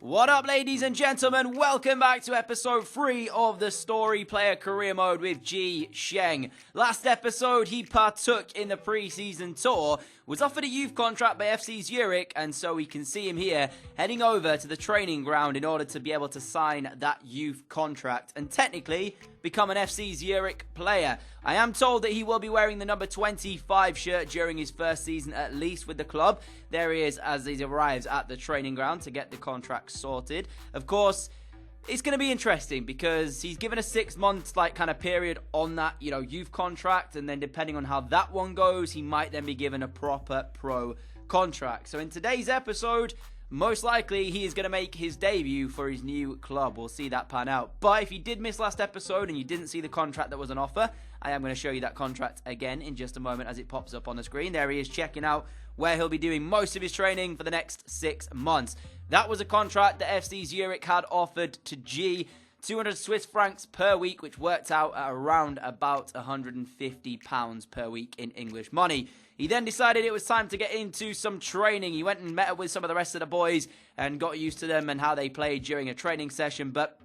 What up, ladies and gentlemen? Welcome back to episode 3 of the Story Player Career Mode with Sheng. Last episode, he partook in the pre-season tour, was offered a youth contract by FC Zurich, and so we can see him here heading over to the training ground in order to be able to sign that youth contract and technically become an FC Zurich player. I am told that he will be wearing the number 25 shirt during his first season, at least with the club. There he is as he arrives at the training ground to get the contract sorted. Of course, it's going to be interesting because he's given a 6 months kind of period on that, youth contract, and then depending on how that one goes, he might then be given a proper pro contract. So in today's episode, most likely he is going to make his debut for his new club. We'll see that pan out. But if you did miss last episode and you didn't see the contract that was on offer, I am going to show you that contract again in just a moment as it pops up on the screen. There he is checking out where he'll be doing most of his training for the next 6 months. That was a contract that FC Zurich had offered to G, 200 Swiss francs per week, which worked out at around about £150 per week in English money. He then decided it was time to get into some training. He went and met up with some of the rest of the boys and got used to them and how they played during a training session. But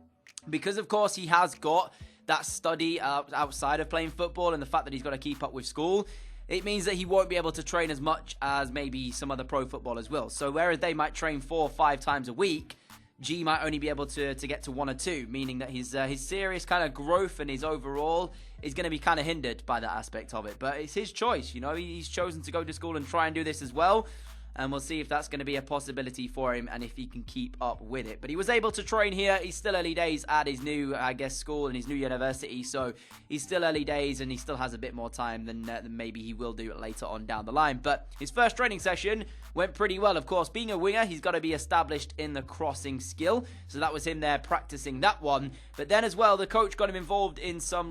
because, of course, he has got that study outside of playing football and the fact that he's got to keep up with school, it means that he won't be able to train as much as maybe some other pro footballers will. So whereas they might train 4 or 5 times a week, G might only be able to get to 1 or 2, meaning that his serious kind of growth and his overall is going to be kind of hindered by that aspect of it. But it's his choice, he's chosen to go to school and try and do this as well. And we'll see if that's going to be a possibility for him and if he can keep up with it. But he was able to train here. He's still early days at his new, school and his new university. So he's still early days and he still has a bit more time than maybe he will do later on down the line. But his first training session went pretty well. Of course, being a winger, he's got to be established in the crossing skill. So that was him there practicing that one. But then as well, the coach got him involved in some,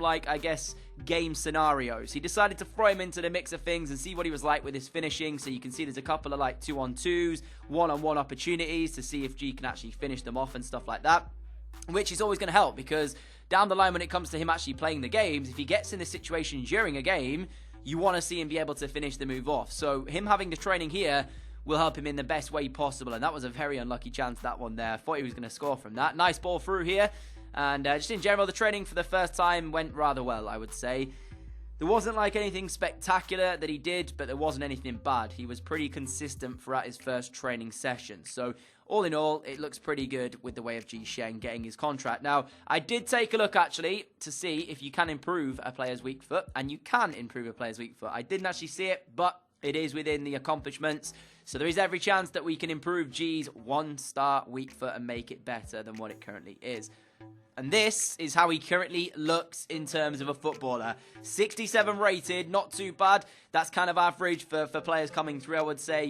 game scenarios. He decided to throw him into the mix of things and see what he was like with his finishing. So you can see there's a couple of 2-on-2s, 1-on-1 opportunities to see if G can actually finish them off and stuff like that, which is always going to help because down the line when it comes to him actually playing the games, if he gets in this situation during a game, you want to see him be able to finish the move off. So him having the training here will help him in the best way possible, and that was a very unlucky chance, that one there. I thought he was going to score from that. Nice ball through here. And just in general, the training for the first time went rather well, I would say. There wasn't anything spectacular that he did, but there wasn't anything bad. He was pretty consistent throughout his first training session. So all in all, it looks pretty good with the way of G Sheng getting his contract. Now, I did take a look actually to see if you can improve a player's weak foot, and you can improve a player's weak foot. I didn't actually see it, but it is within the accomplishments. So there is every chance that we can improve G's 1-star weak foot and make it better than what it currently is. And this is how he currently looks in terms of a footballer. 67 rated, not too bad. That's kind of average for players coming through, I would say.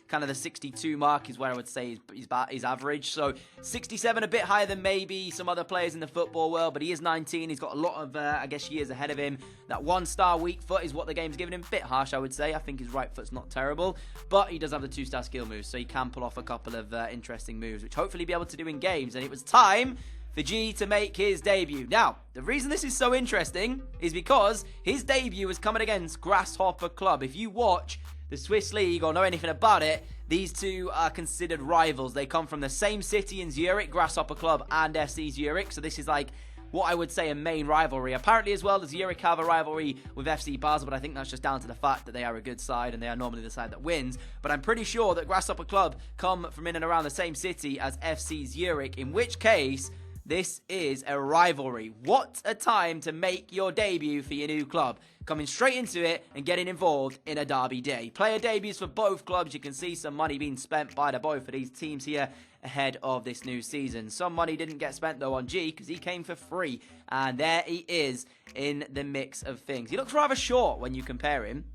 Kind of the 62 mark is where I would say is average. So 67, a bit higher than maybe some other players in the football world. But he is 19. He's got a lot of, years ahead of him. That 1-star weak foot is what the game's giving him. Bit harsh, I would say. I think his right foot's not terrible. But he does have the 2-star skill moves. So he can pull off a couple of interesting moves, which hopefully he'll be able to do in games. And it was time for G to make his debut. Now, the reason this is so interesting is because his debut was coming against Grasshopper Club. If you watch the Swiss League or know anything about it, these two are considered rivals. They come from the same city in Zurich, Grasshopper Club and FC Zurich. So this is what I would say a main rivalry. Apparently as well, the Zurich have a rivalry with FC Basel, but I think that's just down to the fact that they are a good side and they are normally the side that wins. But I'm pretty sure that Grasshopper Club come from in and around the same city as FC Zurich, in which case this is a rivalry. What a time to make your debut for your new club. Coming straight into it and getting involved in a derby day. Player debuts for both clubs. You can see some money being spent by both of these teams here ahead of this new season. Some money didn't get spent though on G because he came for free. And there he is in the mix of things. He looks rather short when you compare him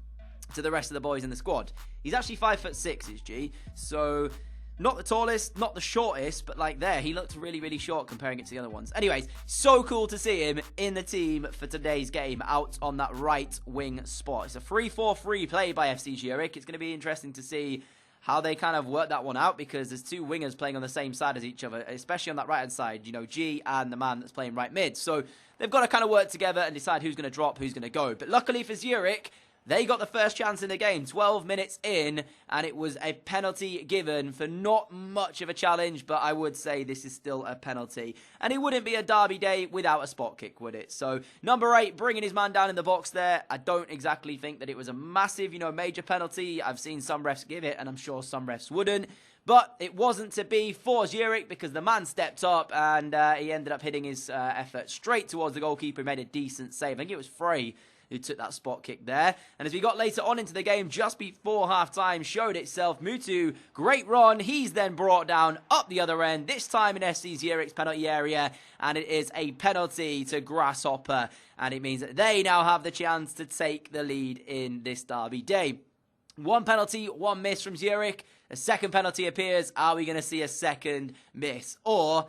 to the rest of the boys in the squad. He's actually 5'6" is G. So not the tallest, not the shortest, but there, he looked really, really short comparing it to the other ones. Anyways, so cool to see him in the team for today's game, out on that right wing spot. It's a 3-4-3 play by FC Zurich. It's going to be interesting to see how they kind of work that one out because there's 2 wingers playing on the same side as each other, especially on that right-hand side, G and the man that's playing right mid. So they've got to kind of work together and decide who's going to drop, who's going to go. But luckily for Zurich, They got the first chance in the game, 12 minutes in, and it was a penalty given for not much of a challenge, but I would say this is still a penalty. And it wouldn't be a derby day without a spot kick, would it? So, number 8, bringing his man down in the box there. I don't exactly think that it was a massive, major penalty. I've seen some refs give it, and I'm sure some refs wouldn't. But it wasn't to be for Zurich because the man stepped up and he ended up hitting his effort straight towards the goalkeeper who made a decent save. I think it was Frey who took that spot kick there. And as we got later on into the game, just before half-time, showed itself. Mutu, great run. He's then brought down up the other end, this time in FC Zurich's penalty area. And it is a penalty to Grasshopper. And it means that they now have the chance to take the lead in this derby day. One penalty, one miss from Zurich. A second penalty appears. Are we going to see a second miss? Or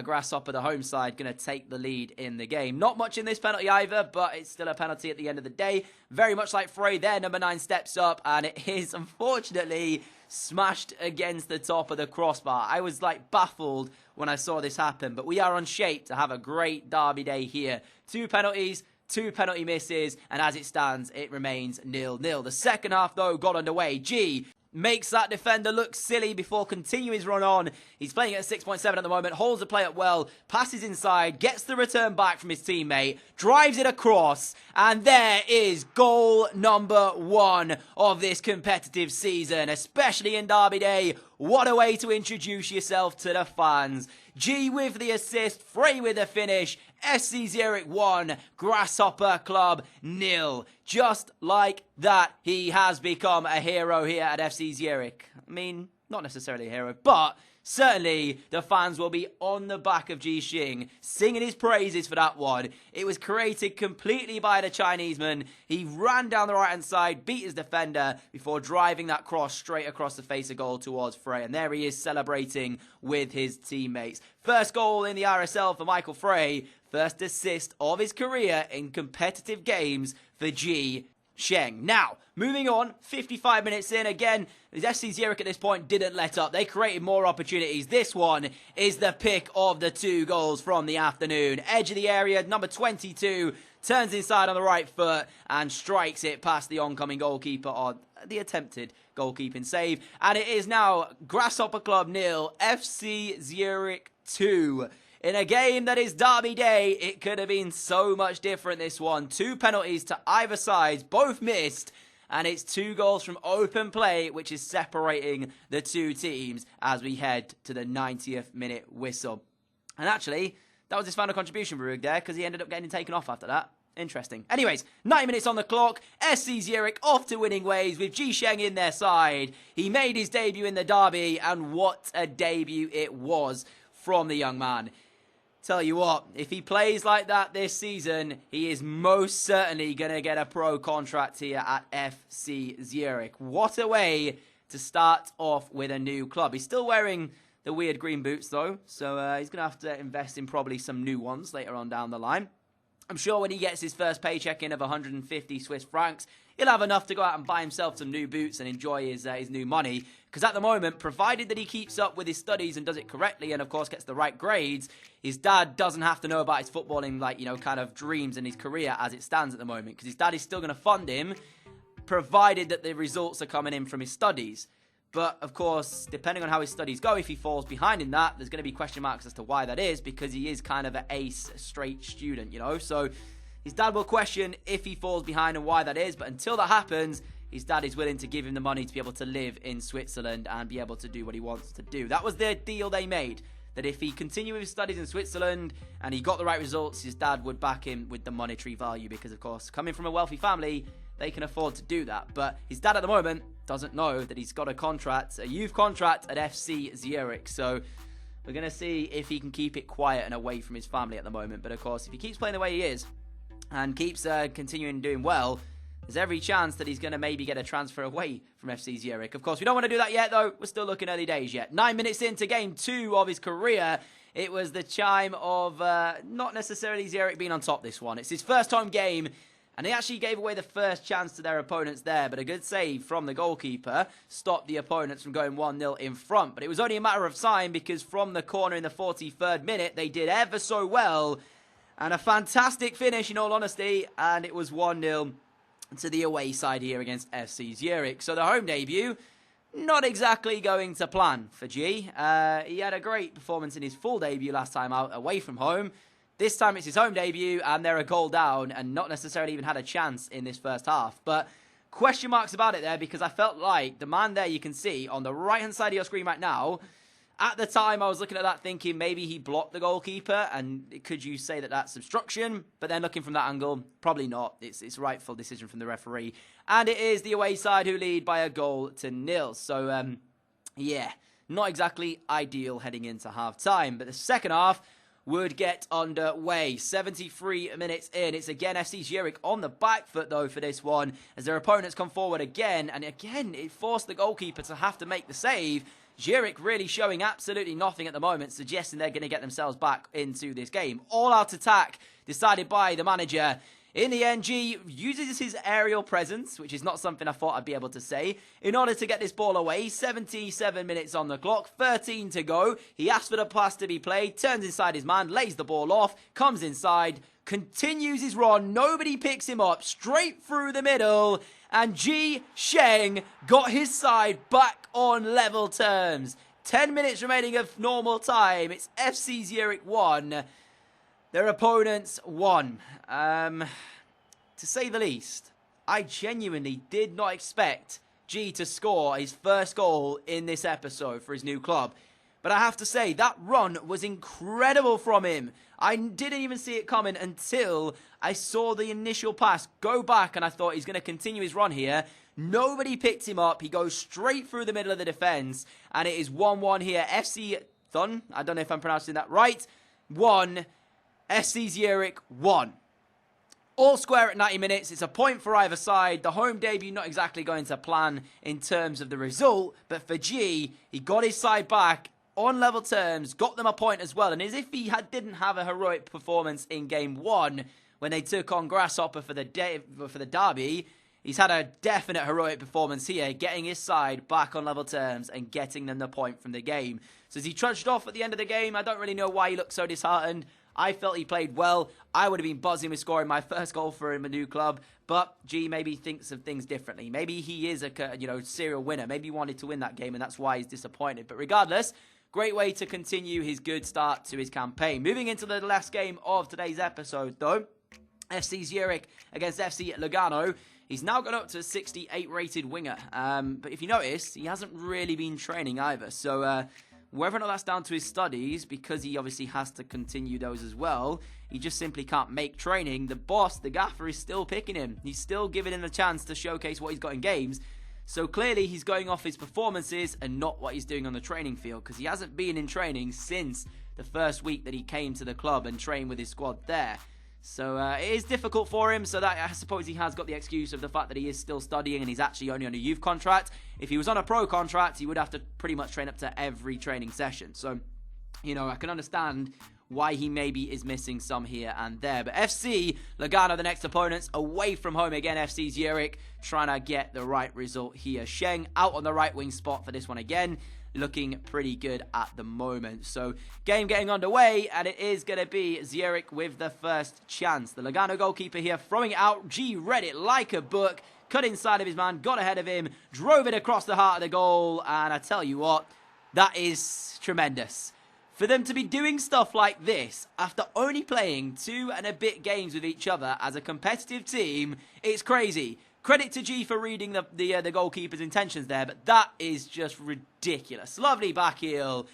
Grasshopper, the home side, going to take the lead in the game. Not much in this penalty either, but it's still a penalty at the end of the day. Very much like Frey there, number 9 steps up, and it is unfortunately smashed against the top of the crossbar. I was baffled when I saw this happen, but we are on shape to have a great derby day here. 2 penalties, 2 penalty misses, and as it stands, it remains 0-0. The second half, though, got underway. G makes that defender look silly before continuing his run on. He's playing at 6.7 at the moment, holds the play up well, passes inside, gets the return back from his teammate, drives it across, and there is goal number 1 of this competitive season, especially in Derby Day. What a way to introduce yourself to the fans. G with the assist, Frey with the finish, FC Zurich 1, Grasshopper Club 0. Just like that, he has become a hero here at FC Zurich. I mean, not necessarily a hero, but certainly the fans will be on the back of Ji Xing, singing his praises for that one. It was created completely by the Chineseman. He ran down the right-hand side, beat his defender before driving that cross straight across the face of goal towards Frey. And there he is celebrating with his teammates. First goal in the RSL for Michael Frey. First assist of his career in competitive games for Ji Sheng. Now, moving on, 55 minutes in. Again, FC Zurich at this point didn't let up. They created more opportunities. This one is the pick of the 2 goals from the afternoon. Edge of the area, number 22, turns inside on the right foot and strikes it past the oncoming goalkeeper on the attempted goalkeeping save. And it is now Grasshopper Club 0, FC Zurich 2. In a game that is Derby Day, it could have been so much different, this one. 2 penalties to either side, both missed, and it's 2 goals from open play, which is separating the 2 teams as we head to the 90th minute whistle. And actually, that was his final contribution, Barug, there, because he ended up getting taken off after that. Interesting. Anyways, 90 minutes on the clock. SC Zurich off to winning ways with Ji Sheng in their side. He made his debut in the derby, and what a debut it was from the young man. Tell you what, if he plays like that this season, he is most certainly going to get a pro contract here at FC Zurich. What a way to start off with a new club. He's still wearing the weird green boots though, so he's going to have to invest in probably some new ones later on down the line. I'm sure when he gets his first paycheck in of 150 Swiss francs, he'll have enough to go out and buy himself some new boots and enjoy his new money. Because at the moment, provided that he keeps up with his studies and does it correctly and, of course, gets the right grades, his dad doesn't have to know about his footballing, kind of dreams and his career as it stands at the moment. Because his dad is still going to fund him, provided that the results are coming in from his studies. But, of course, depending on how his studies go, if he falls behind in that, there's going to be question marks as to why that is, because he is kind of an ace straight student, So his dad will question if he falls behind and why that is, but until that happens, his dad is willing to give him the money to be able to live in Switzerland and be able to do what he wants to do. That was the deal they made, that if he continued with his studies in Switzerland and he got the right results, his dad would back him with the monetary value because, of course, coming from a wealthy family, they can afford to do that. But his dad at the moment doesn't know that he's got a youth contract at FC Zurich. So we're going to see if he can keep it quiet and away from his family at the moment. But, of course, if he keeps playing the way he is and keeps continuing doing well, there's every chance that he's going to maybe get a transfer away from FC Zurich. Of course, we don't want to do that yet, though. We're still looking early days yet. 9 minutes into game 2 of his career, it was the chime of not necessarily Zurich being on top this one. It's his first home game, and they actually gave away the first chance to their opponents there, but a good save from the goalkeeper stopped the opponents from going 1-0 in front. But it was only a matter of time, because from the corner in the 43rd minute, they did ever so well, and a fantastic finish in all honesty, and it was 1-0. to the away side here against FC Zurich. So the home debut, not exactly going to plan for G. He had a great performance in his full debut last time out away from home. This time it's his home debut, and they're a goal down and not necessarily even had a chance in this first half. But question marks about it there, because I felt like the man there you can see on the right-hand side of your screen right now, at the time I was looking at that thinking maybe he blocked the goalkeeper, and could you say that that's obstruction? But then looking from that angle, probably not. It's a rightful decision from the referee. And it is the away side who lead by a goal to nil. So, yeah, not exactly ideal heading into half-time. But the second half would get underway. 73 minutes in. It's again FC Zurich on the back foot, though, for this one, as their opponents come forward again. And again, it forced the goalkeeper to have to make the save. Zurich really showing absolutely nothing at the moment, suggesting they're going to get themselves back into this game. All-out attack decided by the manager. In the end, G uses his aerial presence, which is not something I thought I'd be able to say, in order to get this ball away. 77 minutes on the clock, 13 to go. He asks for the pass to be played, turns inside his man, lays the ball off, comes inside, continues his run. Nobody picks him up, straight through the middle. And G Sheng got his side back on level terms. 10 minutes remaining of normal time. It's FC Zurich 1. Their opponents 1. To say the least, I genuinely did not expect G to score his first goal in this episode for his new club. But I have to say, that run was incredible from him. I didn't even see it coming until I saw the initial pass go back, and I thought he's going to continue his run here. Nobody picked him up. He goes straight through the middle of the defence, and it is 1-1 here. FC Thun, I don't know if I'm pronouncing that right, 1, FC Zurich 1. All square at 90 minutes. It's a point for either side. The home debut not exactly going to plan in terms of the result, but for G, he got his side back on level terms, got them a point as well. And as if he didn't have a heroic performance in game 1 when they took on Grasshopper for the derby, he's had a definite heroic performance here, getting his side back on level terms and getting them the point from the game. So as he trudged off at the end of the game, I don't really know why he looked so disheartened. I felt he played well. I would have been buzzing with scoring my first goal for him, a new club. But G maybe thinks of things differently. Maybe he is a serial winner. Maybe he wanted to win that game, and that's why he's disappointed. But regardless, great way to continue his good start to his campaign. Moving into the last game of today's episode, though, FC Zurich against FC Lugano. He's now got up to a 68 rated winger. But if you notice, he hasn't really been training either. So whether or not that's down to his studies, because he obviously has to continue those as well, he just simply can't make training. The boss, the gaffer, is still picking him. He's still giving him a chance to showcase what he's got in games. So clearly he's going off his performances and not what he's doing on the training field, because he hasn't been in training since the first week that he came to the club and trained with his squad there. So it is difficult for him, so that I suppose he has got the excuse of the fact that he is still studying and he's actually only on a youth contract. If he was on a pro contract, he would have to pretty much train up to every training session. So, I can understand why he maybe is missing some here and there. But FC Lugano, the next opponents, away from home again. FC Zurich trying to get the right result here. Sheng out on the right wing spot for this one again. Looking pretty good at the moment. So game getting underway, and it is going to be Zurich with the first chance. The Lugano goalkeeper here throwing it out. G read it like a book, cut inside of his man, got ahead of him, drove it across the heart of the goal, and I tell you what, that is tremendous. For them to be doing stuff like this after only playing 2 and a bit games with each other as a competitive team, it's crazy. Credit to G for reading the goalkeeper's intentions there, but that is just ridiculous. Lovely back heel.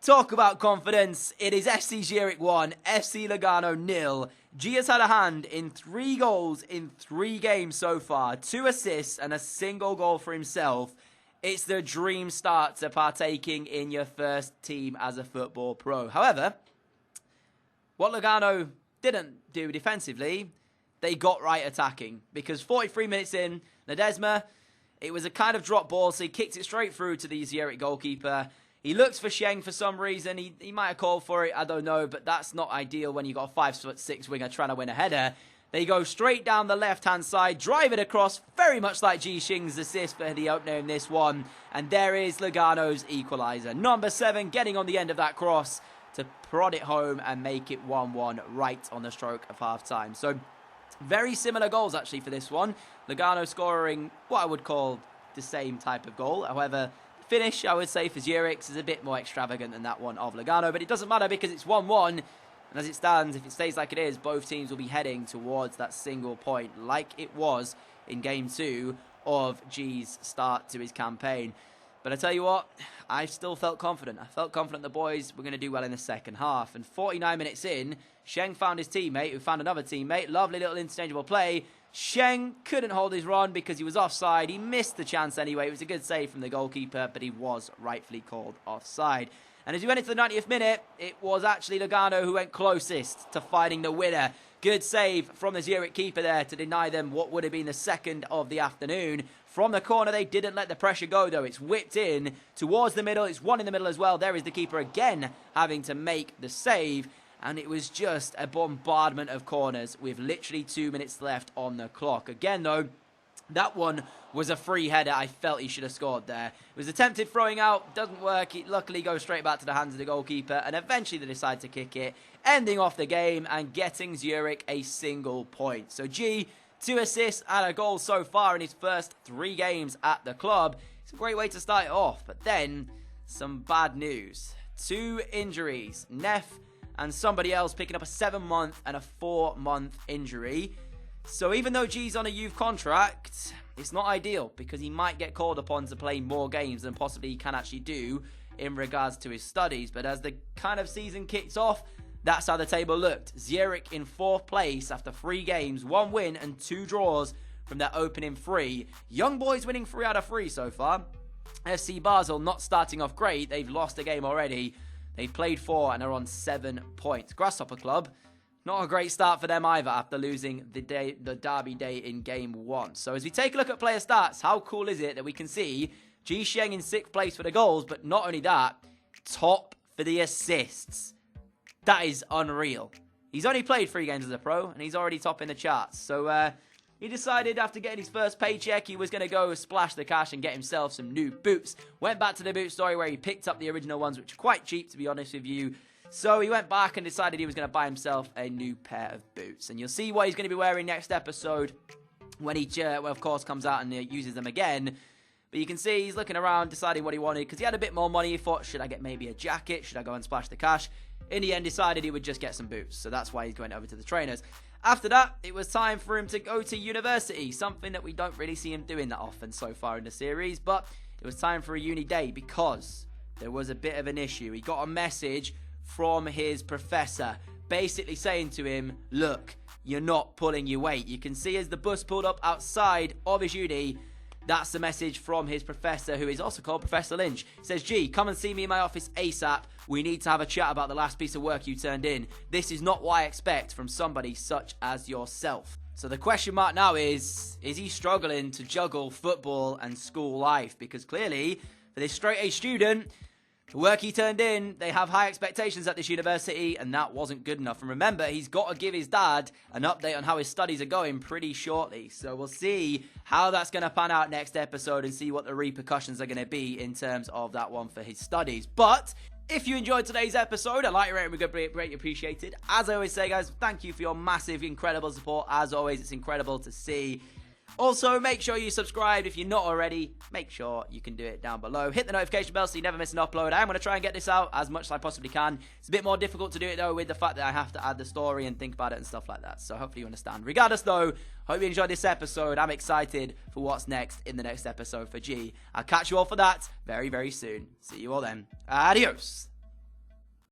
Talk about confidence. It is FC Zurich 1, FC Lugano 0. G has had a hand in 3 goals in 3 games so far. 2 assists and a single goal for himself. It's the dream start to partaking in your first team as a football pro. However, what Lugano didn't do defensively, they got right attacking, because 43 minutes in, Ledesma, it was a kind of drop ball, so he kicked it straight through to the Zurich goalkeeper. He looks for Sheng for some reason. He might have called for it, I don't know, but that's not ideal when you got a 5'6" winger trying to win a header. They go straight down the left-hand side, drive it across, very much like Ji Xing's assist for the opener in this one. And there is Lugano's equaliser. Number 7 getting on the end of that cross to prod it home and make it 1-1 right on the stroke of half-time. So Very similar goals, actually, for this one. Lugano scoring what I would call the same type of goal. However, finish, I would say, for Zurich is a bit more extravagant than that one of Lugano. But it doesn't matter because it's 1-1. And as it stands, if it stays like it is, both teams will be heading towards that single point like it was in Game 2 of G's start to his campaign. But I tell you what, I still felt confident. I felt confident the boys were going to do well in the second half. And 49 minutes in, Sheng found his teammate, who found another teammate. Lovely little interchangeable play. Sheng couldn't hold his run because he was offside. He missed the chance anyway. It was a good save from the goalkeeper, but he was rightfully called offside. And as we went into the 90th minute, it was actually Lugano who went closest to finding the winner. Good save from the Zurich keeper there to deny them what would have been the second of the afternoon. From the corner, they didn't let the pressure go, though. It's whipped in towards the middle. It's one in the middle as well. There is the keeper again having to make the save. And it was just a bombardment of corners with literally 2 minutes left on the clock. Again, though, that one was a free header. I felt he should have scored there. It was attempted throwing out. Doesn't work. It luckily goes straight back to the hands of the goalkeeper. And eventually they decide to kick it, ending off the game and getting Zurich a single point. So G, 2 assists and a goal so far in his first 3 games at the club. It's a great way to start it off. But then, some bad news. 2 injuries. Neff and somebody else picking up a 7-month and a 4-month injury. So even though G's on a youth contract, it's not ideal because he might get called upon to play more games than possibly he can actually do in regards to his studies. But as the kind of season kicks off, that's how the table looked. Zurich in 4th place after 3 games, 1 win and 2 draws from their opening 3. Young boys winning 3 out of 3 so far. FC Basel not starting off great. They've lost a game already. They've played 4 and are on 7 points. Grasshopper Club, not a great start for them either after losing the derby day in Game 1. So as we take a look at player stats, how cool is it that we can see Ji Sheng in 6th place for the goals, but not only that, top for the assists. That is unreal. He's only played 3 games as a pro, and he's already top in the charts. So he decided after getting his first paycheck, he was going to go splash the cash and get himself some new boots. Went back to the boot story where he picked up the original ones, which are quite cheap, to be honest with you. So he went back and decided he was going to buy himself a new pair of boots. And you'll see what he's going to be wearing next episode when he, of course, comes out and uses them again. But you can see he's looking around, deciding what he wanted, because he had a bit more money. He thought, should I get maybe a jacket? Should I go and splash the cash? In the end, decided he would just get some boots. So that's why he's going over to the trainers. After that, it was time for him to go to university, something that we don't really see him doing that often so far in the series. But it was time for a uni day because there was a bit of an issue. He got a message from his professor basically saying to him, look, you're not pulling your weight. You can see as the bus pulled up outside of his uni, that's the message from his professor, who is also called Professor Lynch. He says, G, come and see me in my office ASAP. We need to have a chat about the last piece of work you turned in. This is not what I expect from somebody such as yourself. So the question mark now is he struggling to juggle football and school life? Because clearly, for this straight-A student, the work he turned in, they have high expectations at this university, and that wasn't good enough. And remember, he's got to give his dad an update on how his studies are going pretty shortly. So we'll see how that's going to pan out next episode and see what the repercussions are going to be in terms of that one for his studies. But if you enjoyed today's episode, a like rating would be greatly appreciated. As I always say, guys, thank you for your massive, incredible support. As always, it's incredible to see. Also, make sure you subscribe if you're not already. Make sure you can do it down below. Hit the notification bell so you never miss an upload. I am going to try and get this out as much as I possibly can. It's a bit more difficult to do it, though, with the fact that I have to add the story and think about it and stuff like that. So hopefully you understand. Regardless, though, hope you enjoyed this episode. I'm excited for what's next in the next episode for G. I'll catch you all for that very, very soon. See you all then. Adios.